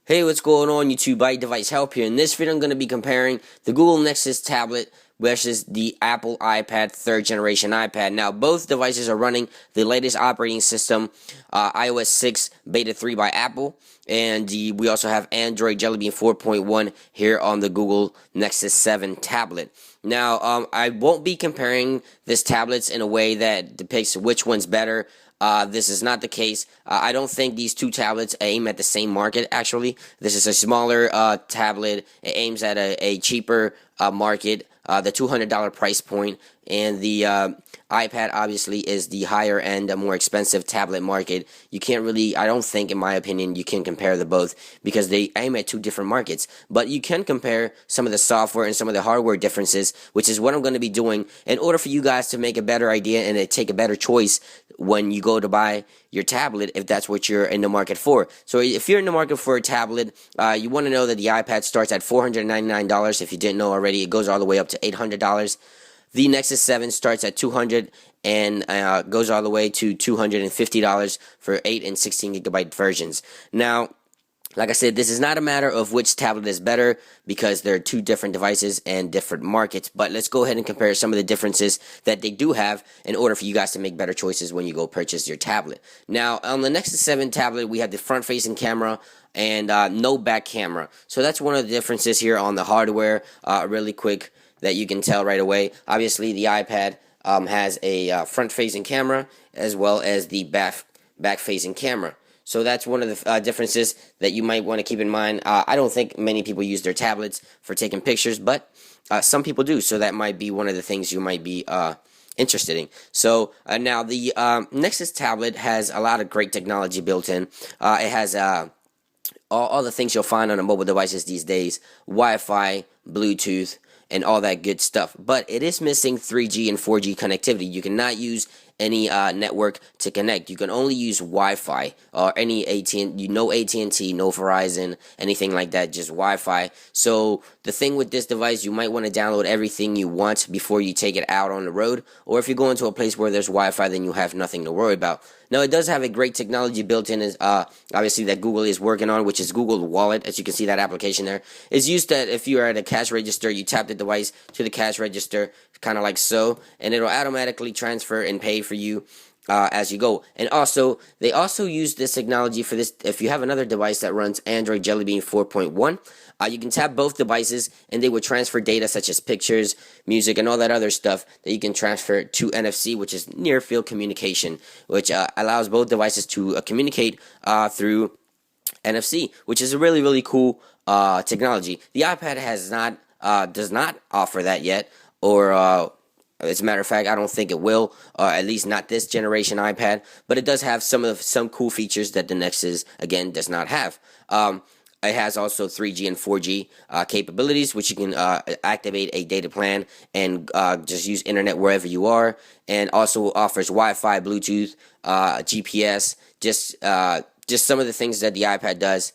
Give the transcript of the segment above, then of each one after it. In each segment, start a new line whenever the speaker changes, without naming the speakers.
Hey, what's going on YouTube? iDevice Help here. In this video, I'm going to be comparing the Google Nexus tablet versus the Apple iPad 3rd generation iPad. Now, both devices are running the latest operating system, iOS 6 Beta 3 by Apple, and we also have Android Jelly Bean 4.1 here on the Google Nexus 7 tablet. Now, I won't be comparing this tablets in a way that depicts which one's better. This is not the case. I don't think these two tablets aim at the same market, actually. This is a smaller tablet. It aims at a cheaper market, the $200 price point, and the iPad obviously is the higher end, more expensive tablet market. You can't really, I don't think, in my opinion, you can compare the both because they aim at two different markets. But you can compare some of the software and some of the hardware differences, which is what I'm going to be doing in order for you guys to make a better idea and to take a better choice when you go to buy your tablet, if that's what you're in the market for. So if you're in the market for a tablet, you want to know that the iPad starts at $499. If you didn't know already, it goes all the way up to $800. The Nexus 7 starts at $200 and goes all the way to $250 for 8 and 16 gigabyte versions. Now, like I said, this is not a matter of which tablet is better because they're two different devices and different markets. But let's go ahead and compare some of the differences that they do have in order for you guys to make better choices when you go purchase your tablet. Now, on the Nexus 7 tablet, we have the front-facing camera and no back camera. So that's one of the differences here on the hardware. Really quick that you can tell right away. Obviously, the iPad has a front-facing camera as well as the back-facing camera. So that's one of the differences that you might want to keep in mind. I don't think many people use their tablets for taking pictures, but some people do. So that might be one of the things you might be interested in. So now the Nexus tablet has a lot of great technology built in. It has all the things you'll find on the mobile devices these days: Wi-Fi, Bluetooth, and all that good stuff. But it is missing 3G and 4G connectivity. You cannot use any network to connect. You can only use Wi-Fi or any AT&T, no AT&T, no Verizon, anything like that, just Wi-Fi. So the thing with this device, you might want to download everything you want before you take it out on the road, or if you go into a place where there's Wi-Fi, then you have nothing to worry about. Now, it does have a great technology built in, obviously, that Google is working on, which is Google Wallet. As you can see, that application there is used that if you are at a cash register, you tap the device to the cash register, kind of like so, and it'll automatically transfer and pay for you as you go. And also, they also use this technology for this. If you have another device that runs Android Jelly Bean 4.1, you can tap both devices and they would transfer data such as pictures, music, and all that other stuff that you can transfer to NFC, which is near field communication, which allows both devices to communicate through NFC, which is a really, really cool technology. The iPad does not offer that yet, or as a matter of fact, I don't think it will, at least not this generation iPad. But it does have some cool features that the Nexus again does not have. It has also 3G and 4G capabilities, which you can activate a data plan and just use internet wherever you are. And also offers Wi-Fi, Bluetooth, GPS, just some of the things that the iPad does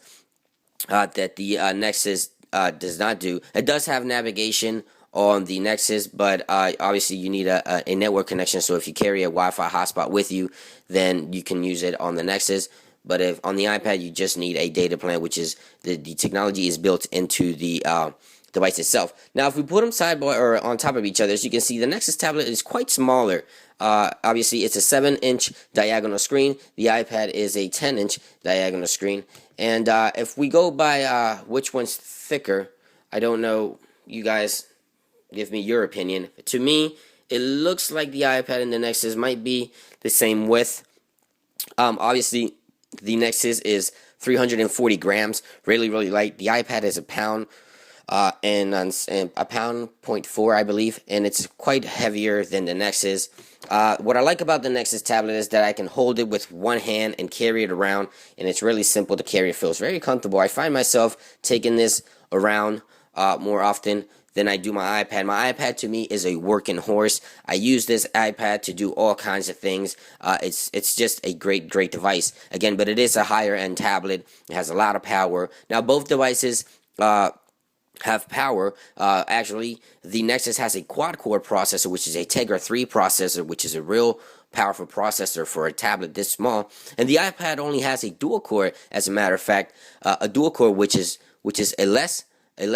that the Nexus does not do. It does have navigation on the Nexus, but obviously you need a network connection. So if you carry a Wi-Fi hotspot with you, then you can use it on the Nexus. But if on the iPad, you just need a data plan, which is the technology is built into the device itself. Now, if we put them side by or on top of each other, as you can see, the Nexus tablet is quite smaller. Obviously, it's a 7-inch diagonal screen. The iPad is a 10-inch diagonal screen. And if we go by which one's thicker, I don't know. You guys give me your opinion. To me, it looks like the iPad and the Nexus might be the same width. Obviously, the Nexus is 340 grams, really, really light. The iPad is a pound and a pound 0.4, I believe, and it's quite heavier than the Nexus. What I like about the Nexus tablet is that I can hold it with one hand and carry it around, and it's really simple to carry. It feels very comfortable. I find myself taking this around more often than I do my iPad. My iPad to me is a working horse. I use this iPad to do all kinds of things. It's just a great device. Again, but it is a higher end tablet. It has a lot of power. Now both devices have power. Actually, the Nexus has a quad-core processor, which is a Tegra 3 processor, which is a real powerful processor for a tablet this small. And the iPad only has a dual core, as a matter of fact, a dual core which is a less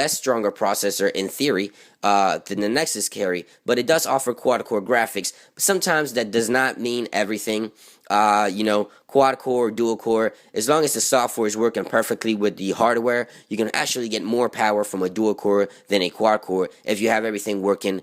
stronger processor in theory than the Nexus carry, but it does offer quad-core graphics. But sometimes that does not mean everything. Quad-core or dual-core, as long as the software is working perfectly with the hardware, you can actually get more power from a dual-core than a quad-core if you have everything working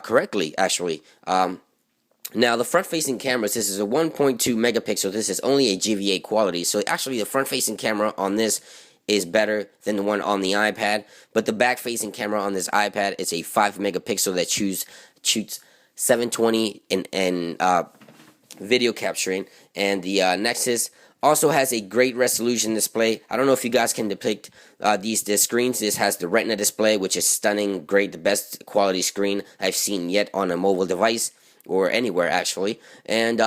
correctly, actually. Now, the front-facing cameras, this is a 1.2 megapixel. This is only a GVA quality. So actually, the front-facing camera on this is better than the one on the iPad. But the back-facing camera on this iPad is a 5 megapixel that shoots 720 in video capturing. And the Nexus also has a great resolution display. I don't know if you guys can depict these screens. This has the Retina display, which is stunning, great, the best quality screen I've seen yet on a mobile device, or anywhere actually. And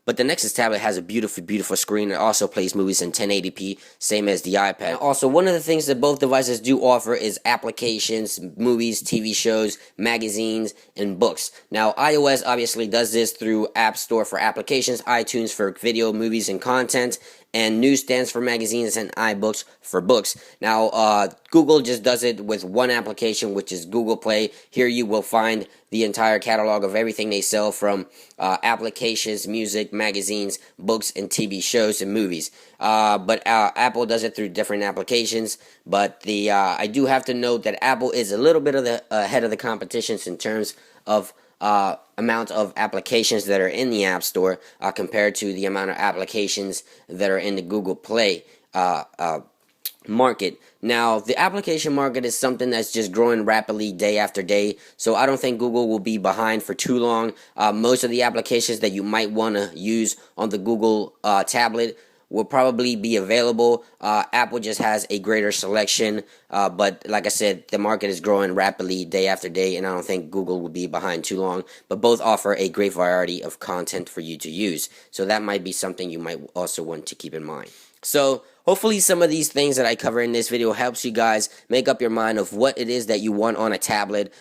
but the Nexus tablet has a beautiful screen. It also plays movies in 1080p, same as the iPad. Also, one of the things that both devices do offer is applications, movies, TV shows, magazines, and books. Now, iOS obviously does this through App Store for applications, iTunes for video, movies, and content, and Newsstands for magazines, and iBooks for books. Now, Google just does it with one application, which is Google Play. Here you will find the entire catalog of everything they sell, from applications, music, magazines, books, and TV shows and movies. But Apple does it through different applications. But I do have to note that Apple is a little bit of the ahead of the competition in terms of amount of applications that are in the App Store compared to the amount of applications that are in the Google Play market. Now, the application market is something that's just growing rapidly day after day, so I don't think Google will be behind for too long. Most of the applications that you might want to use on the Google tablet will probably be available. Apple just has a greater selection, but like I said, the market is growing rapidly day after day, and I don't think Google will be behind too long. But both offer a great variety of content for you to use, so that might be something you might also want to keep in mind. So hopefully some of these things that I cover in this video helps you guys make up your mind of what it is that you want on a tablet,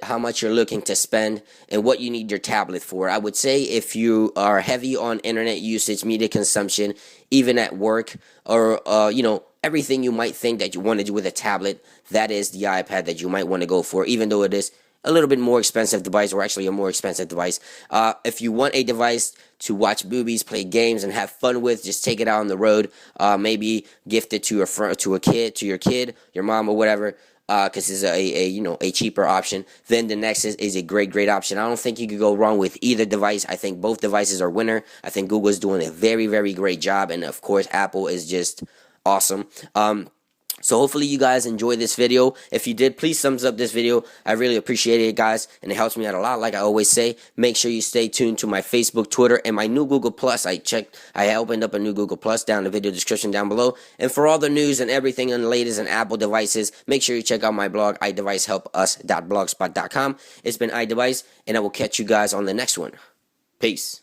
how much you're looking to spend, and what you need your tablet for. I would say if you are heavy on internet usage, media consumption, even at work, or everything you might think that you want to do with a tablet, that is the iPad that you might want to go for, even though it is a little bit more expensive device, or actually a more expensive device. If you want a device to watch movies, play games, and have fun with, just take it out on the road. Maybe gift it to your kid, your mom, or whatever. Because it's a cheaper option. Then the Nexus is a great option. I don't think you could go wrong with either device. I think both devices are winner. I think Google is doing a very great job, and of course Apple is just awesome. So hopefully you guys enjoyed this video. If you did, please thumbs up this video. I really appreciate it, guys, and it helps me out a lot, like I always say. Make sure you stay tuned to my Facebook, Twitter, and my new Google Plus. I opened up a new Google Plus down in the video description down below. And for all the news and everything on the latest and Apple devices, make sure you check out my blog, iDeviceHelpUs.blogspot.com. It's been iDevice, and I will catch you guys on the next one. Peace.